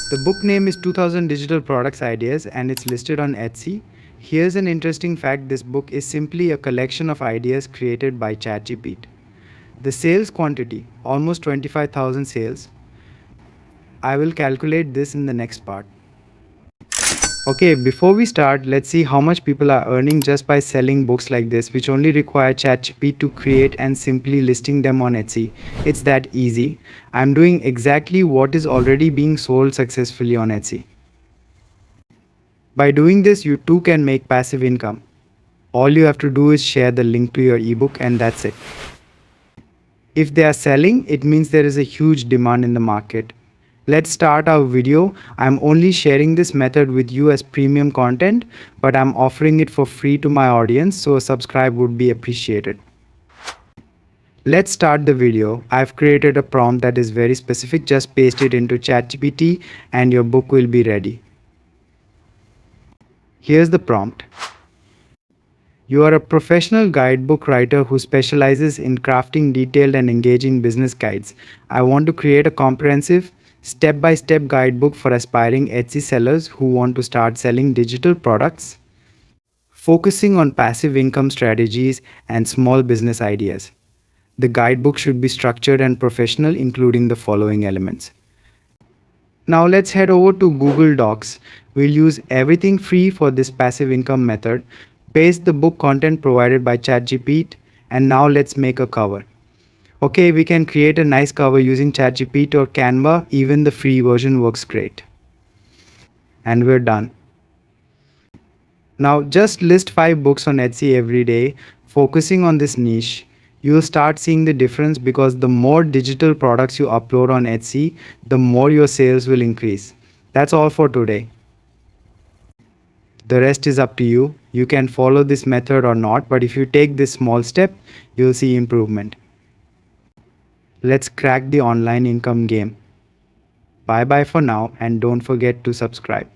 The book name is 2000 Digital Products Ideas and it's listed on Etsy. Here's an interesting fact: this book is simply a collection of ideas created by ChatGPT. The sales quantity, almost 25,000 sales. I will calculate this in the next part. Okay, before we start, let's see how much people are earning just by selling books like this, which only require ChatGPT to create and simply listing them on Etsy. It's that easy. I'm doing exactly what is already being sold successfully on Etsy. By doing this, you too can make passive income. All you have to do is share the link to your ebook and that's it. If they are selling, it means there is a huge demand in the market. Let's start our video. I'm only sharing this method with you as premium content, but I'm offering it for free to my audience, so a subscribe would be appreciated. Let's start the video. I've created a prompt that is very specific. Just paste it into ChatGPT and your book will be ready. Here's the prompt. You are a professional guidebook writer who specializes in crafting detailed and engaging business guides. I want to create a comprehensive, step-by-step guidebook for aspiring Etsy sellers who want to start selling digital products, focusing on passive income strategies and small business ideas. The guidebook should be structured and professional, including the following elements. Now let's head over to Google Docs. We'll use everything free for this passive income method. Paste the book content provided by ChatGPT and now let's make a cover. Okay, we can create a nice cover using ChatGPT or Canva. Even the free version works great. And we're done. Now just list 5 books on Etsy every day, focusing on this niche. You'll start seeing the difference because the more digital products you upload on Etsy, the more your sales will increase. That's all for today. The rest is up to you. You can follow this method or not, but if you take this small step, you'll see improvement. Let's crack the online income game. Bye bye for now and don't forget to subscribe.